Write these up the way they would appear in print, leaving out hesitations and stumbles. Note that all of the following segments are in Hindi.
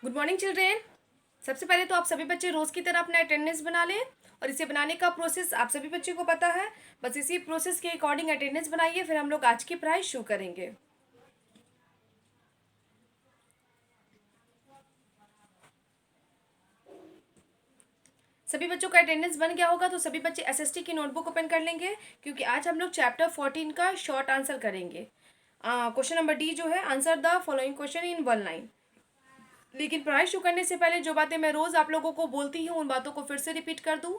Good morning children. सबसे पहले तो आप सभी बच्चे रोज़ की तरह अपना अटेंडेंस बना लें और इसे बनाने का प्रोसेस आप सभी बच्चों को पता है। बस इसी प्रोसेस के अकॉर्डिंग अटेंडेंस बनाइए, फिर हम लोग आज की पढ़ाई शुरू करेंगे। सभी बच्चों का अटेंडेंस बन गया होगा तो सभी बच्चे एसएसटी की नोटबुक ओपन कर लेंगे, क्योंकि आज हम लोग चैप्टर 14 का शॉर्ट आंसर करेंगे। क्वेश्चन नंबर डी जो है, answer the following question in 1 line. लेकिन पढ़ाई शुरू करने से पहले जो बातें मैं रोज़ आप लोगों को बोलती हूँ उन बातों को फिर से रिपीट कर दूँ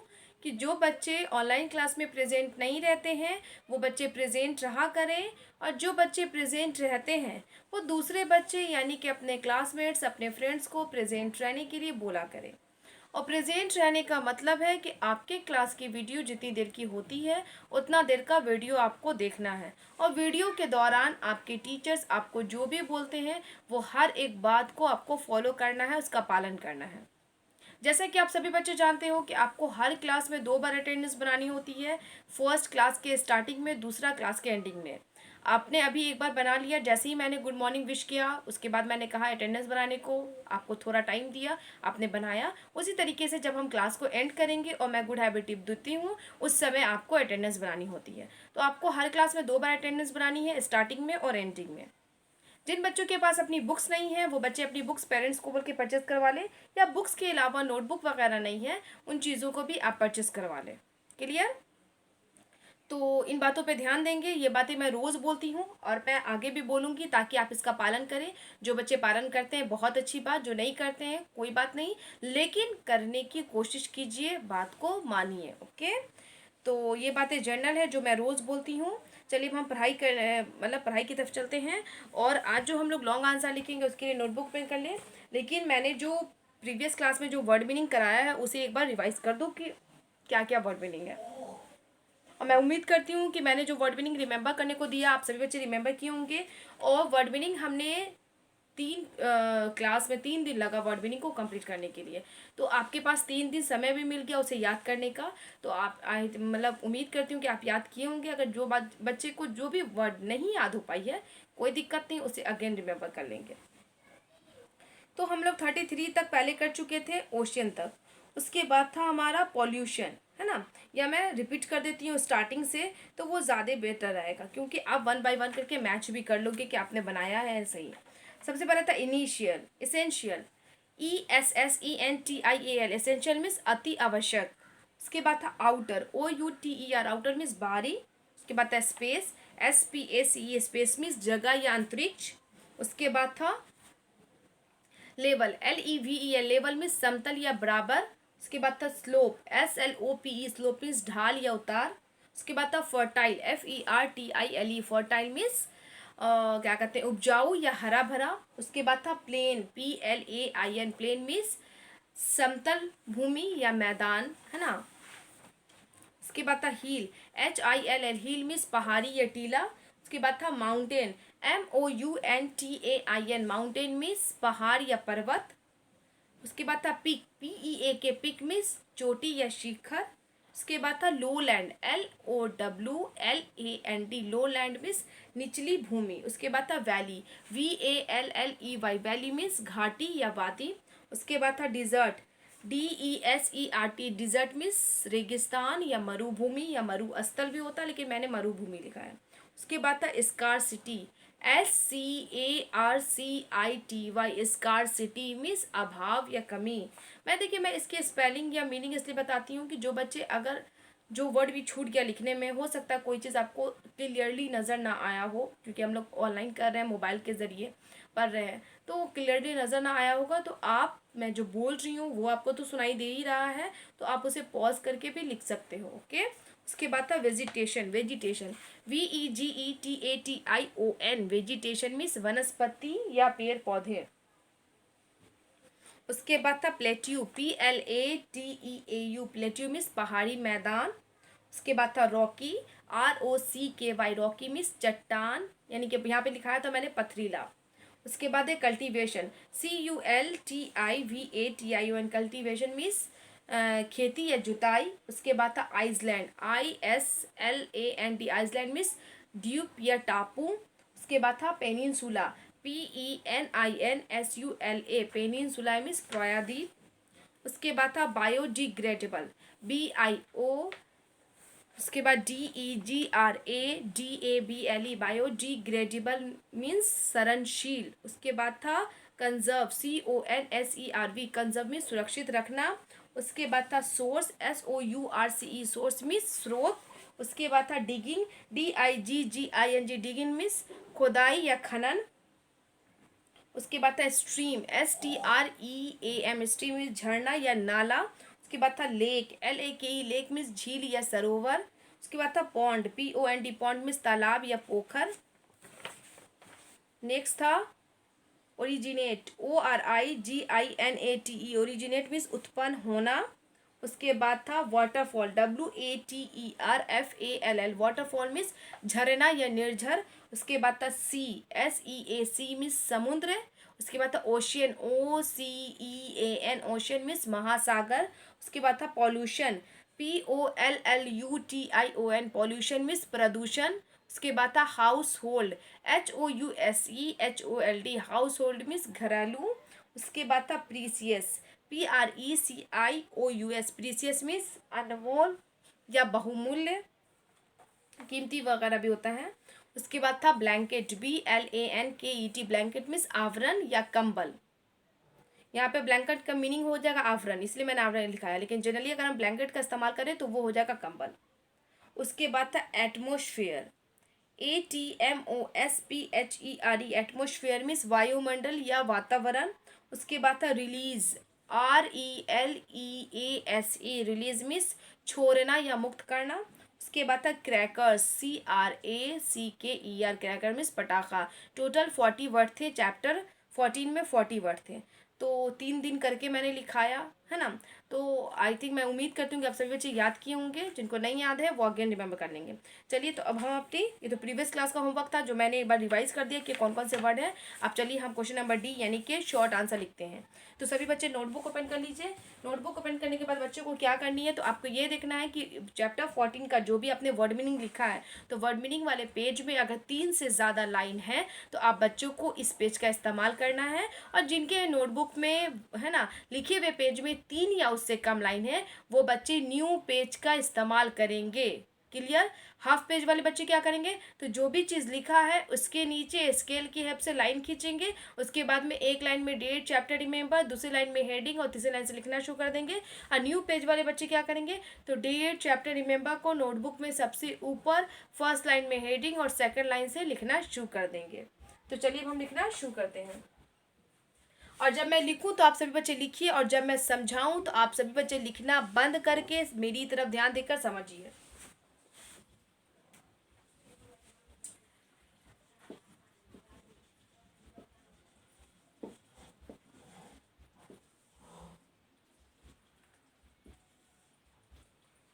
कि जो बच्चे ऑनलाइन क्लास में प्रेजेंट नहीं रहते हैं वो बच्चे प्रेजेंट रहा करें, और जो बच्चे प्रेजेंट रहते हैं वो दूसरे बच्चे यानी कि अपने क्लासमेट्स, अपने फ्रेंड्स को प्रेजेंट रहने के लिए बोला करें। और प्रेजेंट रहने का मतलब है कि आपके क्लास की वीडियो जितनी देर की होती है उतना देर का वीडियो आपको देखना है, और वीडियो के दौरान आपके टीचर्स आपको जो भी बोलते हैं वो हर एक बात को आपको फॉलो करना है, उसका पालन करना है। जैसा कि आप सभी बच्चे जानते हो कि आपको हर क्लास में 2 बार अटेंडेंस बनानी होती है, फर्स्ट क्लास के स्टार्टिंग में, दूसरा क्लास के एंडिंग में। आपने अभी एक बार बना लिया, जैसे ही मैंने गुड मॉर्निंग विश किया उसके बाद मैंने कहा अटेंडेंस बनाने को, आपको थोड़ा टाइम दिया, आपने बनाया। उसी तरीके से जब हम क्लास को एंड करेंगे और मैं गुड हैबिट टिप देती हूँ उस समय आपको अटेंडेंस बनानी होती है। तो आपको हर क्लास में 2 बार अटेंडेंस बनानी है, स्टार्टिंग में और एंडिंग में। जिन बच्चों के पास अपनी बुक्स नहीं है वो बच्चे अपनी बुक्स पेरेंट्स को बोल के परचेस करवा लें, या बुक्स के अलावा नोटबुक वगैरह नहीं है उन चीज़ों को भी आप परचेस करवा लें। क्लियर? तो इन बातों पे ध्यान देंगे, ये बातें मैं रोज़ बोलती हूँ और मैं आगे भी बोलूँगी ताकि आप इसका पालन करें। जो बच्चे पालन करते हैं बहुत अच्छी बात, जो नहीं करते हैं कोई बात नहीं, लेकिन करने की कोशिश कीजिए, बात को मानिए। ओके, तो ये बातें जनरल है जो मैं रोज़ बोलती हूँ। चलिए अब हम पढ़ाई कर मतलब पढ़ाई की तरफ चलते हैं, और आज जो हम लोग लॉन्ग आंसर लिखेंगे उसके लिए नोटबुक पेन कर लें। लेकिन मैंने जो प्रीवियस क्लास में जो वर्ड मीनिंग कराया है उसे एक बार रिवाइज कर दो कि क्या क्या वर्ड मीनिंग है। और मैं उम्मीद करती हूँ कि मैंने जो वर्ड मीनिंग रिमेंबर करने को दिया आप सभी बच्चे रिमेंबर किए होंगे। और वर्ड मीनिंग हमने क्लास में 3 दिन लगा वर्ड मीनिंग को कंप्लीट करने के लिए, तो आपके पास 3 दिन समय भी मिल गया उसे याद करने का। तो आप मतलब उम्मीद करती हूँ कि आप याद किए होंगे। अगर जो बात बच्चे को जो भी वर्ड नहीं याद हो पाई है कोई दिक्कत नहीं, उसे अगेन रिमेंबर कर लेंगे। तो हम लोग 33 तक पहले कर चुके थे, ओशियन तक। उसके बाद था हमारा पॉल्यूशन, है ना। या मैं रिपीट कर देती हूँ स्टार्टिंग से, तो वो ज़्यादा बेटर रहेगा, क्योंकि आप 1 बाय 1 करके मैच भी कर लोगे कि आपने बनाया है सही। सबसे पहले था initial, essential, ESSENTIAL, essential means अति आवश्यक। उसके बाद था आउटर, OUTER, आउटर मीन्स बाहरी। उसके बाद था स्पेस, SPACE, स्पेस मीन्स जगह या अंतरिक्ष। उसके बाद था लेवल, LEVEL, लेवल में समतल या बराबर। उसके बाद था स्लोप, SLOPE, स्लोप मीन्स ढाल या उतार। उसके बाद था फर्टाइल, FERTILE, फर्टाइल मीन्स क्या कहते हैं, उपजाऊ या हरा भरा। उसके बाद था प्लेन, PLAIN, प्लेन मीन्स समतल भूमि या मैदान, है ना। उसके बाद था हील, HILL, हील मीन्स पहाड़ी या टीला। उसके बाद था माउंटेन, MOUNTAIN, माउंटेन मीन्स पहाड़ या पर्वत। उसके बाद था पिक, PEAK, पिक मीन्स चोटी या शिखर। उसके बाद था लो लैंड, LOWLAND, लो लैंड मीन्स निचली भूमि। उसके बाद था वैली, VALLEY, वैली मीन्स घाटी या वादी। उसके बाद था डिजर्ट, DESERT, डिजर्ट मीन्स रेगिस्तान या मरुभूमि, या मरुस्थल भी होता है लेकिन मैंने मरुभूमि लिखा है। उसके बाद था स्कार्सिटी, SCARCITY, स्कार्सिटी मीन्स अभाव या कमी। मैं इसके स्पेलिंग या मीनिंग इसलिए बताती हूँ कि जो बच्चे अगर जो वर्ड भी छूट गया लिखने में, हो सकता है कोई चीज़ आपको क्लियरली नज़र ना आया हो, क्योंकि हम लोग ऑनलाइन कर रहे हैं, मोबाइल के ज़रिए पढ़ रहे हैं, तो क्लियरली नज़र ना आया होगा। तो आप, मैं जो बोल रही हूँ वो आपको तो सुनाई दे ही रहा है, तो आप उसे पॉज करके भी लिख सकते हो। ओके। उसके बाद था vegetation, vegetation, VEGETATION, vegetation means वनस्पति या पेड़ पौधे। उसके बाद था प्लेट्यू, PLATEAU, प्लेट्यू मीन्स पहाड़ी मैदान। उसके बाद था रॉकी, ROCKY, रॉकी मीन्स चट्टान, यानी कि यहाँ पे लिखा है तो मैंने पथरीला। उसके बाद है कल्टीवेशन, CULTIVATION, कल्टीवेशन मीन्स खेती या जुताई। उसके बाद था आइसलैंड, ISLAND, आइसलैंड मीन्स द्वीप या टापू। उसके बाद था पेनिनसुला, PENINSULA पेनिनसुला मीन्स प्रायद्वीप। उसके बाद था बायोडिग्रेडेबल, BIO, उसके बाद DEGRADABLE बायोडिग्रेडेबल मीन्स सरणशील। उसके बाद था कंजर्व, CONSERV कंजर्व मीन्स सुरक्षित रखना। उसके बाद था सोर्स, SOURCE सोर्स मीन्स स्रोत। उसके बाद था डिगिंग, DIGGING डिगिंग मीन्स खुदाई या खनन। उसके बाद था स्ट्रीम, STREAM स्ट्रीम मीन्स झरना या नाला। उसके बाद था लेक, LAKE लेक मीन्स झील या सरोवर। उसके बाद था पॉन्ड, POND पॉन्ड मीन्स तालाब या पोखर। नेक्स्ट था ओरिजिनेट, ORIGINATE ओरिजिनेट मीन्स उत्पन्न होना। उसके बाद था वाटरफॉल, WATERFALL वाटरफॉल मीन्स झरना या निर्झर। उसके बाद था SEA मीन्स समुद्र। उसके बाद था ओशियन, OCEAN ओशियन मीन्स महासागर। उसके बाद था पॉल्यूशन, POLLUTION पॉल्यूशन मीन्स प्रदूषण। उसके बाद था house hold, HOUSEHOLD house hold means घरेलू। उसके बाद था प्रीसियस, PRECIOUS प्रीसियस मीन्स अनमोल या बहुमूल्य, कीमती वगैरह भी होता है। उसके बाद था ब्लैंकेट, BLANKET ब्लैंकेट मीन्स आवरण या कंबल। यहाँ पे ब्लैंकेट का मीनिंग हो जाएगा आवरण, इसलिए मैंने आवरण लिखा है, लेकिन जनरली अगर हम ब्लैंकेट का इस्तेमाल करें तो वो हो जाएगा कंबल। उसके बाद था एटमोस्फेयर, ATMOSPHERE एटमोस्फेयर मीन्स वायुमंडल या वातावरण। उसके बाद था रिलीज, RELEASE रिलीज मीन्स छोड़ना या मुक्त करना। उसके बाद था क्रैकर्स, CRACKER क्रैकर मीन्स पटाखा। टोटल 40 वर्ड थे, चैप्टर 14 में 40 वर्ड थे, तो 3 दिन करके मैंने लिखाया है ना। तो आई थिंक मैं उम्मीद करती हूँ कि आप सभी बच्चे याद किए होंगे, जिनको नहीं याद है वो अगेन रिमेंबर कर लेंगे। चलिए, तो अब हम अपनी, ये तो प्रीवियस क्लास का होमवर्क था जो मैंने एक बार रिवाइज कर दिया कि कौन कौन से वर्ड है। अब चलिए हम क्वेश्चन नंबर डी यानी कि शॉर्ट आंसर लिखते हैं। तो सभी बच्चे नोटबुक ओपन कर लीजिए। नोटबुक ओपन करने के बाद बच्चों को क्या करनी है, तो आपको ये देखना है कि चैप्टर 14 का जो भी आपने वर्ड मीनिंग लिखा है, तो वर्ड मीनिंग वाले पेज में अगर 3 से ज़्यादा लाइन है तो आप बच्चों को इस पेज का इस्तेमाल करना है। और जिनके नोटबुक में है ना लिखे हुए पेज में 3 या उससे कम लाइन है, वो बच्चे न्यू पेज का इस्तेमाल करेंगे। क्लियर? हाफ पेज वाले बच्चे क्या करेंगे, तो जो भी चीज़ लिखा है उसके नीचे स्केल की हेल्प से लाइन खींचेंगे। उसके बाद में एक लाइन में डेट, चैप्टर रिमेंबर, दूसरी लाइन में हेडिंग और तीसरी लाइन से लिखना शुरू कर देंगे। और न्यू पेज वाले बच्चे क्या करेंगे, तो डेट, चैप्टर रिमेंबर को नोटबुक में सबसे ऊपर फर्स्ट लाइन में हेडिंग और सेकेंड लाइन से लिखना शुरू कर देंगे। तो चलिए अब हम लिखना शुरू करते हैं। और जब मैं लिखूं तो आप सभी बच्चे लिखिए, और जब मैं समझाऊं तो आप सभी बच्चे लिखना बंद करके मेरी तरफ ध्यान देकर समझिए।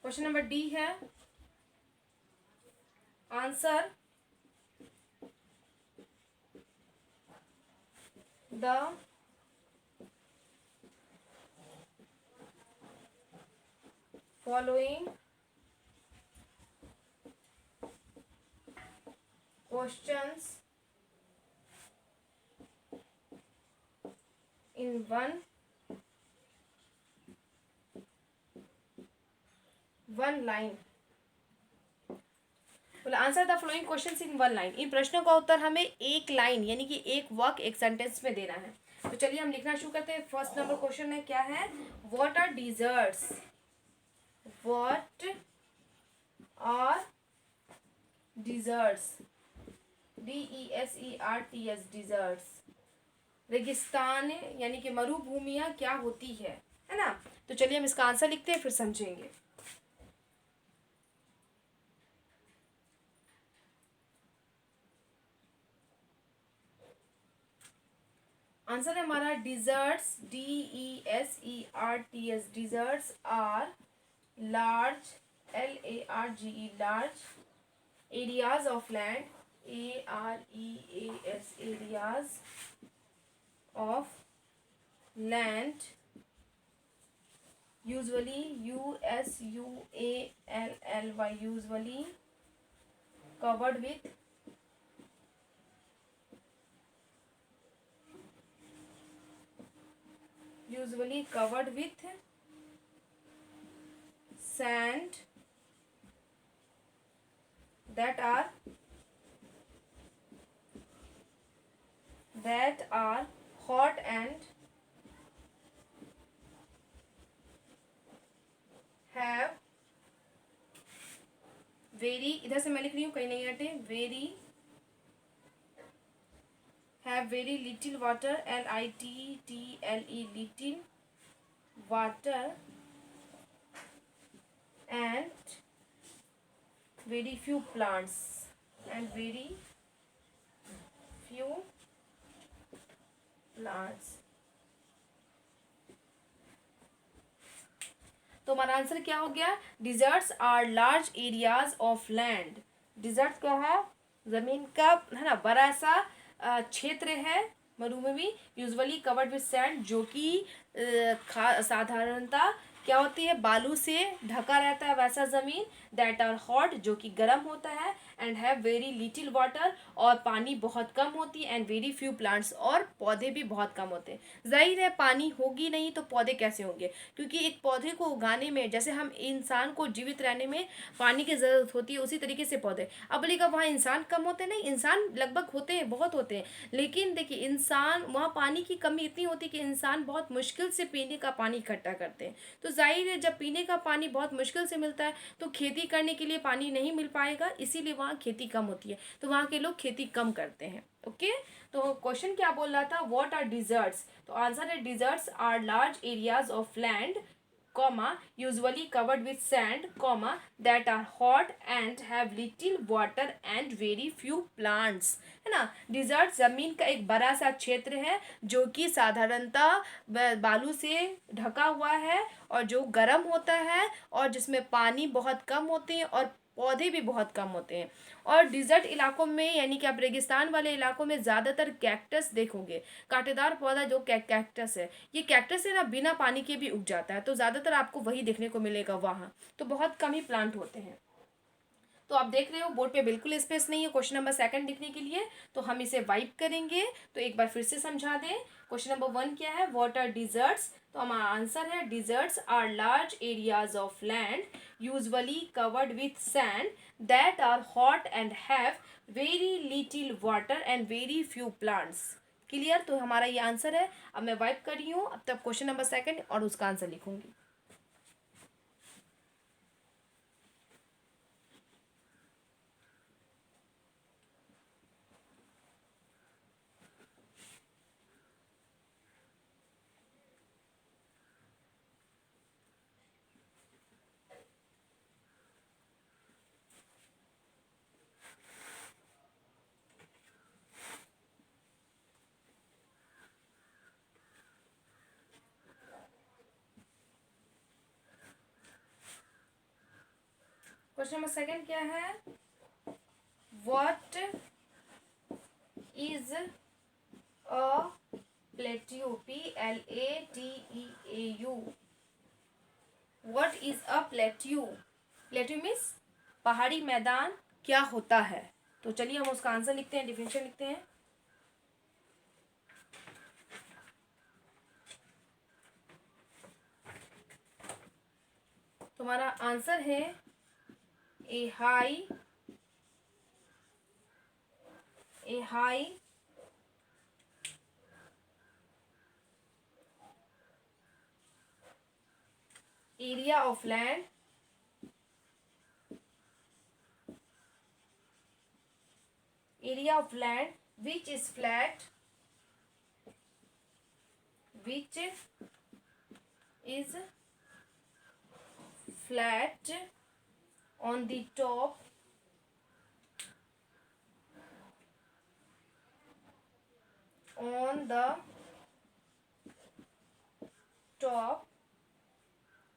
क्वेश्चन नंबर डी है, answer the following questions in one line. बोला answer the following questions in one line, इन प्रश्नों का उत्तर हमें एक लाइन यानी कि एक वाक्य, एक सेंटेंस में देना है। तो चलिए हम लिखना शुरू करते हैं। फर्स्ट नंबर क्वेश्चन में क्या है, what are deserts, what are deserts, DESERTS deserts, रेगिस्तान यानी कि मरुभूमियाँ क्या होती है ना। तो चलिए हम इसका आंसर लिखते हैं, फिर समझेंगे। आंसर है हमारा deserts, DESERTS deserts are large, LARGE large areas of land, AREAS areas of land, usually USUALLY usually covered with usually covered with sand that are hot and have very, इधर से मैं लिख रही हूँ कहीं नहीं हटे, very have very little water, little little water and very few plants and very few plants। तो हमारा आंसर क्या हो गया? Deserts are large areas of land. Desert क्या है? जमीन का, है ना, बड़ा सा क्षेत्र है, मरुभूमि, यूजुअली कवर्ड विद सैंड, जो कि साधारणतः क्या होती है, बालू से ढका रहता है वैसा जमीन, दैट आर हॉट, जो कि गर्म होता है, and have very little water, और पानी बहुत कम होती है, एंड वेरी फ्यू प्लांट्स, और पौधे भी बहुत कम होते हैं। जाहिर है पानी होगी नहीं तो पौधे कैसे होंगे, क्योंकि एक पौधे को उगाने में, जैसे हम इंसान को जीवित रहने में पानी की ज़रूरत होती है, उसी तरीके से पौधे। अब बोलेगा वहाँ इंसान कम होते हैं, नहीं, इंसान लगभग होते हैं, बहुत होते हैं, लेकिन देखिए इंसान, वहाँ पानी की कमी इतनी होती है कि इंसान बहुत मुश्किल से पीने का पानी इकट्ठा करते हैं। तो जाहिर है जब पीने का पानी बहुत मुश्किल से मिलता है तो खेती करने के लिए पानी नहीं मिल पाएगा, इसीलिए वहाँ खेती कम होती है, तो वहाँ के लोग खेती कम करते हैं। ओके, तो क्वेश्चन क्या बोल रहा था? What are deserts? तो आंसर है deserts are large areas of land, comma usually covered with sand, comma that are hot and have little water and very few plants, है ना। डिजर्ट जमीन का एक बड़ा सा क्षेत्र है जो कि साधारणतः बालू से ढका हुआ है, और जो गर्म होता है, और जिसमें पानी बहुत कम होते हैं, और पौधे भी बहुत कम होते हैं। और डिजर्ट इलाकों में, यानी कि आप रेगिस्तान वाले इलाकों में ज़्यादातर कैक्टस देखोगे, कांटेदार पौधा जो कैक्टस है, ये कैक्टस है ना, बिना पानी के भी उग जाता है, तो ज़्यादातर आपको वही देखने को मिलेगा वहाँ, तो बहुत कम ही प्लांट होते हैं। तो आप देख रहे हो बोर्ड पे बिल्कुल स्पेस नहीं है क्वेश्चन नंबर 2 लिखने के लिए, तो हम इसे वाइप करेंगे। तो एक बार फिर से समझा दें, क्वेश्चन नंबर 1 क्या है? What are deserts? तो हमारा आंसर है deserts are large areas of land usually covered with sand that are hot and have very little water and very few plants. Clear? तो हमारा ये आंसर है। अब मैं वाइप कर रही हूँ, अब तक क्वेश्चन नंबर 2 और उसका आंसर लिखूंगी। क्वेश्चन नंबर 2 क्या है? What is a plateau? PLATEAU। What is a plateau? Plateau means पहाड़ी मैदान क्या होता है? तो चलिए हम उसका आंसर लिखते हैं, डिफिनेशन लिखते हैं। तुम्हारा आंसर है a high area of land which is flat on the top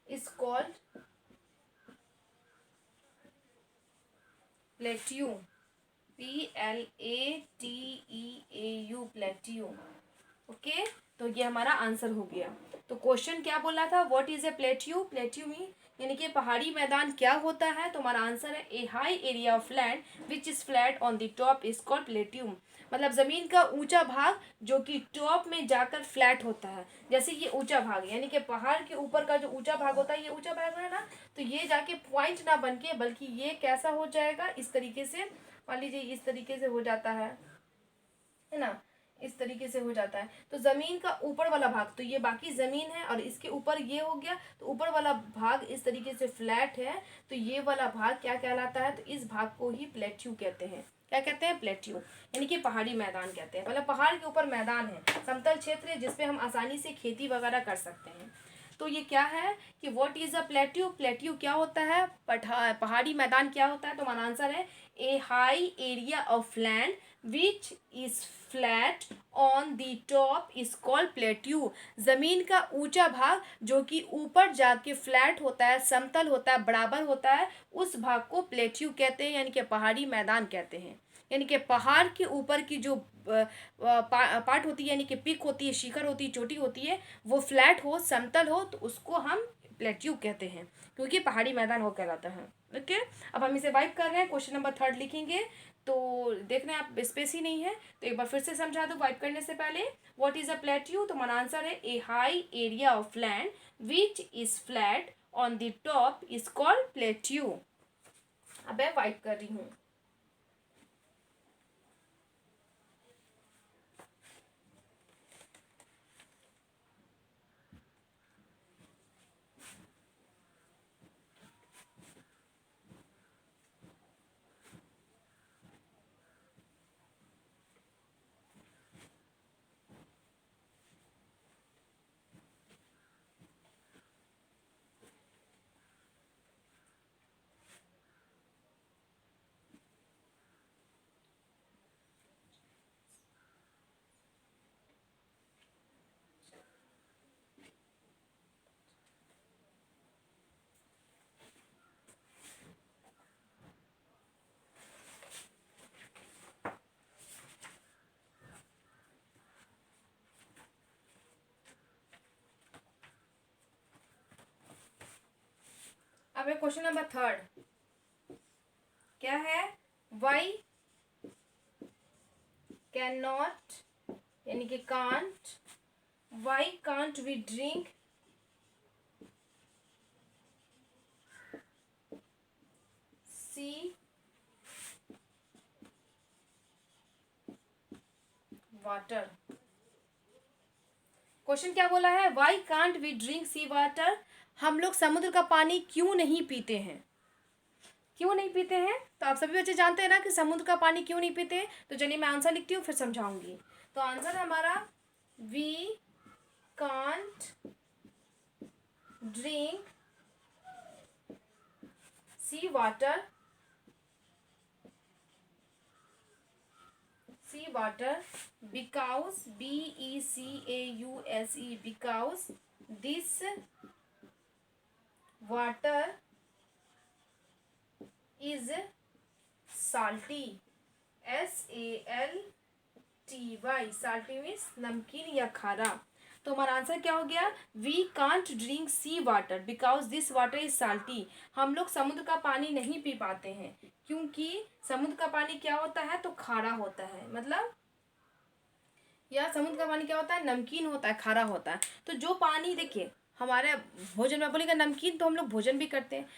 is called plateau। PLATEAU plateau. Okay, तो ये हमारा आंसर हो गया। तो क्वेश्चन क्या बोला था? What is a plateau? Plateau mean यानी कि पहाड़ी मैदान क्या होता है, तो हमारा आंसर है a high area of land which is flat on the top is called plateau. मतलब जमीन का ऊंचा भाग जो कि टॉप में जाकर फ्लैट होता है। जैसे ये ऊंचा भाग यानी कि पहाड़ के ऊपर का जो ऊंचा भाग होता है, ये ऊंचा भाग है ना, तो ये जाके पॉइंट ना बन के बल्कि ये कैसा हो जाएगा, इस तरीके से, मान लीजिए इस तरीके से हो जाता है ना, इस तरीके से हो जाता है। तो जमीन का ऊपर वाला भाग, तो ये बाकी जमीन है और इसके ऊपर ये हो गया, तो ऊपर वाला भाग इस तरीके से फ्लैट है, तो ये वाला भाग क्या कहलाता है, तो इस भाग को ही प्लेट्यू कहते हैं। क्या कहते हैं, प्लेट्यू, यानी कि पहाड़ी मैदान कहते हैं। मतलब पहाड़ के ऊपर मैदान है, समतल क्षेत्र है जिसपे हम आसानी से खेती वगैरह कर सकते हैं। तो ये क्या है कि what is a plateau, plateau क्या होता है, पहाड़ी मैदान क्या होता है, तो हमारा आंसर है a high area of land which is flat on the top is called plateau. जमीन का ऊंचा भाग जो कि ऊपर जाके फ्लैट होता है, समतल होता है, बराबर होता है, उस भाग को प्लेट्यू कहते हैं, यानी कि पहाड़ी मैदान कहते हैं। यानी कि पहाड़ के ऊपर की जो पार्ट होती है, यानी कि पिक होती है, शिखर होती है, चोटी होती है, वो फ्लैट हो, समतल हो, तो उसको हम प्लेट्यू कहते हैं, क्योंकि पहाड़ी मैदान वो कहलाता है। ओके, अब हम इसे वाइप कर रहे हैं, क्वेश्चन नंबर 3 लिखेंगे। तो देखना आप स्पेस ही नहीं है, तो एक बार फिर से समझा दो वाइप करने से पहले। व्हाट इज अ प्लेट्यू, तो हमारा आंसर है a high area of land which is flat on the top is called plateau. अब मैं वाइप कर रही हूँ। अब है क्वेश्चन नंबर 3, क्या है, वाई कैन नॉट, यानी कि can't, why can't we drink sea water. Question क्या बोला है, why can't we drink sea water, हम लोग समुद्र का पानी क्यों नहीं पीते हैं, क्यों नहीं पीते हैं। तो आप सभी बच्चे जानते हैं ना कि समुद्र का पानी क्यों नहीं पीते हैं। तो चलिए मैं आंसर लिखती हूँ फिर समझाऊंगी। तो आंसर है हमारा we can't drink sea water, sea water because BECAUSE because this water is salty, SALTY, salty means नमकीन या खारा। तो हमारा आंसर क्या हो गया, we can't drink sea water because this water is salty, हम लोग समुद्र का पानी नहीं पी पाते हैं क्योंकि समुद्र का पानी क्या होता है, तो खारा होता है। मतलब या समुद्र का पानी क्या होता है, नमकीन होता है, खारा होता है। तो जो पानी देखिए हमारे भोजन में बोलेगा नमकीन, तो हम लोग भोजन भी करते हैं।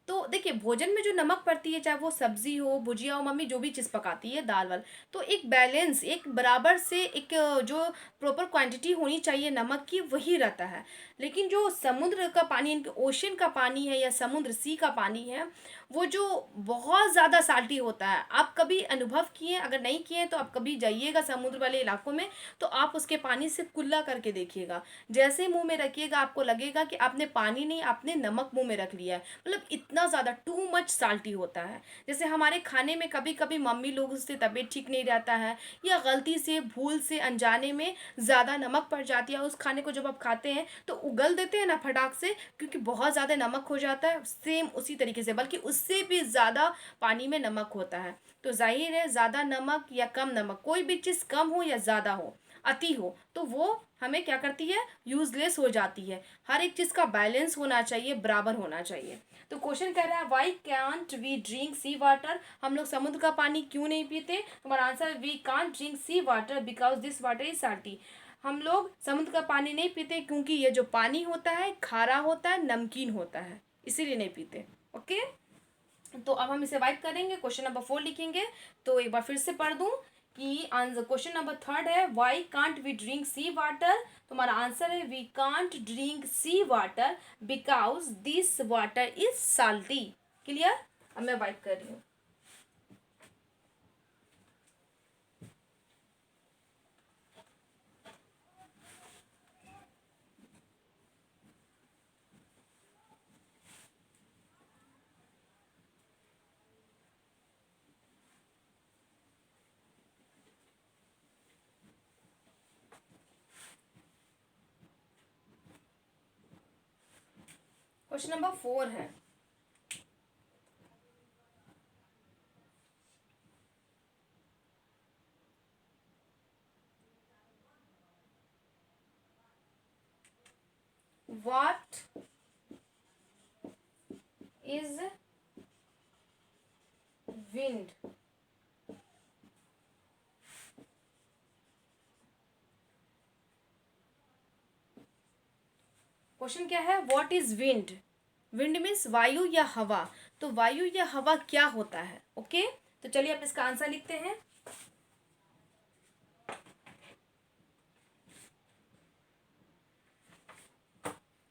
तो देखिए भोजन में जो नमक पड़ती है, चाहे वो सब्जी हो, भुजिया हो, मम्मी जो भी चीज़ पकाती है, दाल वाल, तो एक बैलेंस, एक बराबर से एक जो प्रॉपर क्वांटिटी होनी चाहिए नमक की, वही रहता है। लेकिन जो समुद्र का पानी, इनके ओशन का पानी है या समुद्र सी का पानी है, वो जो बहुत ज़्यादा साल्टी होता है। आप कभी अनुभव किए, अगर नहीं किए तो आप कभी जाइएगा समुद्र वाले इलाकों में, तो आप उसके पानी से कुल्ला करके देखिएगा, जैसे मुंह में रखिएगा आपको लगेगा कि आपने पानी नहीं, आपने नमक मुंह में रख लिया है। मतलब इतना ज़्यादा टू मच साल्टी होता है। जैसे हमारे खाने में कभी कभी मम्मी लोगों से तबीयत ठीक नहीं रहता है, या गलती से भूल से अनजाने में ज़्यादा नमक पड़ जाती है, उस खाने को जब आप खाते हैं तो उगल देते हैं ना फटाक से, क्योंकि बहुत ज़्यादा नमक हो जाता है। सेम उसी तरीके से, बल्कि उससे भी ज़्यादा पानी में नमक होता है। तो जाहिर है ज़्यादा नमक या कम नमक, कोई भी चीज़ कम हो या ज़्यादा हो, अति हो तो वो हमें क्या करती है, यूजलेस हो जाती है। हर एक चीज़ का बैलेंस होना चाहिए, बराबर होना चाहिए। तो क्वेश्चन कह रहा है why can't we drink sea water, हम लोग समुद्र का पानी क्यों नहीं पीते। तुम्हारा आंसर है we can't drink sea water because this water is salty, हम लोग समुद्र का पानी नहीं पीते क्योंकि ये जो पानी होता है खारा होता है, नमकीन होता है, इसीलिए नहीं पीते। ओके, तो अब हम इसे वाइप करेंगे, क्वेश्चन नंबर 4 लिखेंगे। तो एक बार फिर से पढ़ दूं कि आंसर क्वेश्चन नंबर 3 है why can't we drink sea water, तुम्हारा आंसर है we can't drink sea water because this water is salty. Clear, अब मैं वाइप कर रही हूँ। क्वेश्चन नंबर 4 है व्हाट इज विंड। क्वेश्चन क्या है, what is wind. Wind means वायु या हवा, तो वायु या हवा क्या होता है। ओके, तो चलिए अब इसका आंसर लिखते हैं।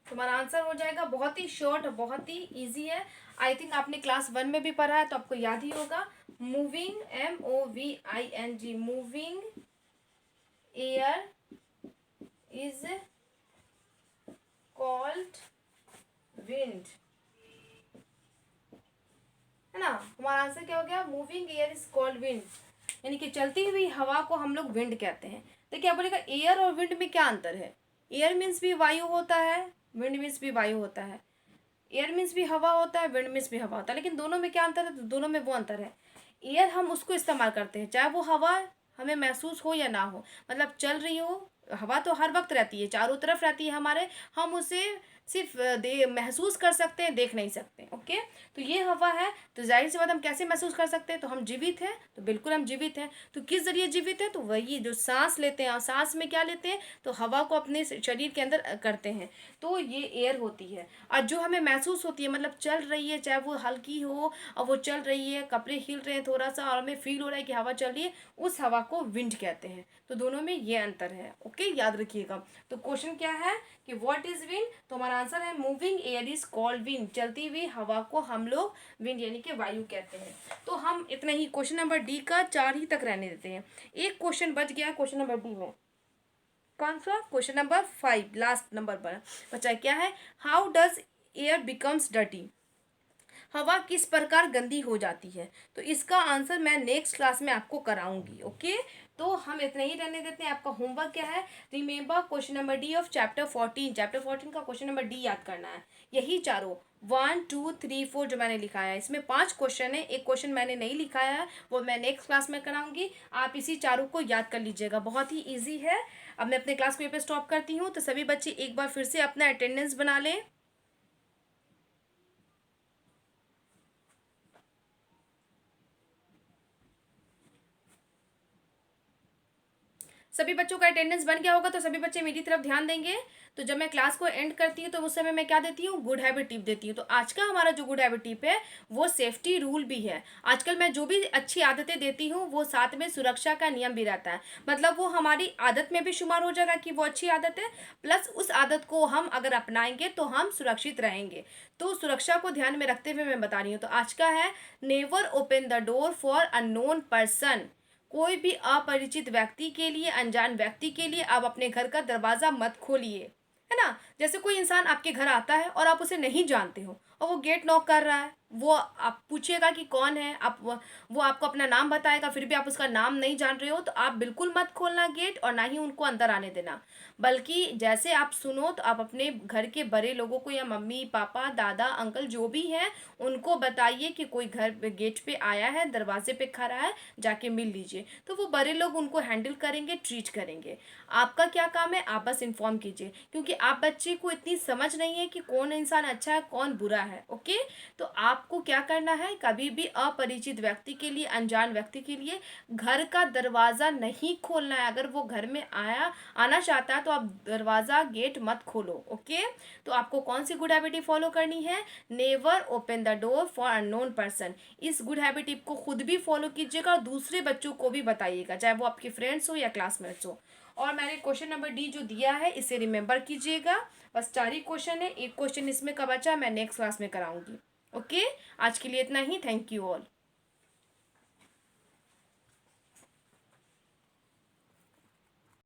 तुम्हारा आंसर हो जाएगा, बहुत ही शॉर्ट, बहुत ही इजी है। आई थिंक आपने क्लास 1 में भी पढ़ा है तो आपको याद ही होगा। Moving, MOVING, moving air is called wind, है ना। हमारा आंसर क्या हो गया, moving air is called wind, यानी कि चलती हुई हवा को हम लोग विंड कहते हैं। तो क्या बोलेगा, एयर और विंड में क्या अंतर है। एयर मीन्स भी वायु होता है, विंड मीन्स भी वायु होता है। एयर मीन्स भी हवा होता है, विंड मीन्स भी हवा होता है, लेकिन दोनों में क्या अंतर है, तो दोनों में वो अंतर है, एयर हम उसको इस्तेमाल करते हैं चाहे वो हवा हमें महसूस हो या ना हो, मतलब चल रही हो। हवा तो हर वक्त रहती है, चारों तरफ रहती है हमारे, हम उसे सिर्फ महसूस कर सकते हैं, देख नहीं सकते। ओके, तो ये हवा है, तो जाहिर सी बात हम कैसे महसूस कर सकते हैं, तो हम जीवित हैं, तो बिल्कुल हम जीवित हैं। तो किस जरिए जीवित है, तो वही जो सांस लेते हैं, और सांस में क्या लेते हैं, तो हवा को अपने शरीर के अंदर करते हैं, तो ये एयर होती है। और जो हमें महसूस होती है, मतलब चल रही है, चाहे वो हल्की हो और वो चल रही है, कपड़े हिल रहे हैं थोड़ा सा और हमें फील हो रहा है कि हवा चल रही है, उस हवा को विंड कहते हैं। तो दोनों में ये अंतर है। ओके, याद रखिएगा। तो क्वेश्चन क्या है कि व्हाट इज विंड, तो हमारा आंसर है moving air is called wind, चलती हुई हवा को हम लोग विंड यानी कि वायु कहते हैं। तो हम इतना ही क्वेश्चन नंबर डी का 4 ही तक रहने देते हैं। एक क्वेश्चन बच गया क्वेश्चन नंबर डी में, कौन सा, क्वेश्चन नंबर 5, लास्ट नंबर पर बचा क्या है, how does air becomes dirty, हवा किस प्रकार गंदी हो जाती है। तो इसका आंसर मैं नेक्स्ट क्लास में आपको कराऊंगी। ओके, तो हम इतना ही रहने देते हैं। आपका होमवर्क क्या है, remember question number D of chapter 14, chapter 14 का क्वेश्चन नंबर डी याद करना है। यही चारों 1 2 3 4 जो मैंने लिखाया है, इसमें 5 क्वेश्चन है, एक क्वेश्चन मैंने नहीं लिखाया है, वो मैं नेक्स्ट क्लास में कराऊंगी। आप इसी चारों को याद कर लीजिएगा, बहुत ही ईजी है। अब मैं अपने क्लास को यहीं पे स्टॉप करती हूँ। तो सभी बच्चे एक बार फिर से अपना अटेंडेंस बना लें। सभी बच्चों का अटेंडेंस बन गया होगा, तो सभी बच्चे मेरी तरफ ध्यान देंगे। तो जब मैं क्लास को एंड करती हूँ तो उस समय मैं क्या देती हूँ, गुड हैबिट टिप देती हूँ। तो आज का हमारा जो गुड हैबिट टिप है वो सेफ्टी रूल भी है। आजकल मैं जो भी अच्छी आदतें देती हूँ वो साथ में सुरक्षा का नियम भी रहता है, मतलब वो हमारी आदत में भी शुमार हो जाएगा कि वो अच्छी आदत है, प्लस उस आदत को हम अगर अपनाएंगे तो हम सुरक्षित रहेंगे। तो सुरक्षा को ध्यान में रखते हुए मैं बता रही हूँ। तो आज का है, never open the door for unknown person, कोई भी अपरिचित व्यक्ति के लिए, अनजान व्यक्ति के लिए आप अपने घर का दरवाज़ा मत खोलिए, है ना। जैसे कोई इंसान आपके घर आता है और आप उसे नहीं जानते हो और वो गेट नॉक कर रहा है, वो आप पूछिएगा कि कौन है, आप वो आपको अपना नाम बताएगा, फिर भी आप उसका नाम नहीं जान रहे हो तो आप बिल्कुल मत खोलना गेट और ना ही उनको अंदर आने देना। बल्कि जैसे आप सुनो तो आप अपने घर के बड़े लोगों को या मम्मी पापा दादा अंकल जो भी हैं उनको बताइए कि कोई घर पे गेट पे आया है, दरवाजे पे खड़ा है, जाके मिल लीजिए। तो वो बड़े लोग उनको हैंडल करेंगे, ट्रीट करेंगे। आपका क्या काम है, आप बस इन्फॉर्म कीजिए, क्योंकि आप बच्चे को इतनी समझ नहीं है कि कौन इंसान अच्छा है कौन बुरा है। ओके, तो आपको क्या करना है, कभी भी अपरिचित व्यक्ति के लिए, अनजान व्यक्ति के लिए घर का दरवाज़ा नहीं खोलना है। अगर वो घर में आना चाहता है तो आप दरवाज़ा गेट मत खोलो। ओके, तो आपको कौन सी गुड हैबिट फॉलो करनी है, never open the door for unknown person. इस गुड हैबिट को खुद भी फॉलो कीजिएगा और दूसरे बच्चों को भी बताइएगा, चाहे वो आपके फ्रेंड्स हो या क्लासमेट्स हो। और मैंने क्वेश्चन नंबर डी जो दिया है इसे रिमेंबर कीजिएगा। बस 4 ही क्वेश्चन है, एक क्वेश्चन इसमें का बचा, मैं नेक्स्ट क्लास में कराऊंगी। ओके, आज के लिए इतना ही। Thank you all.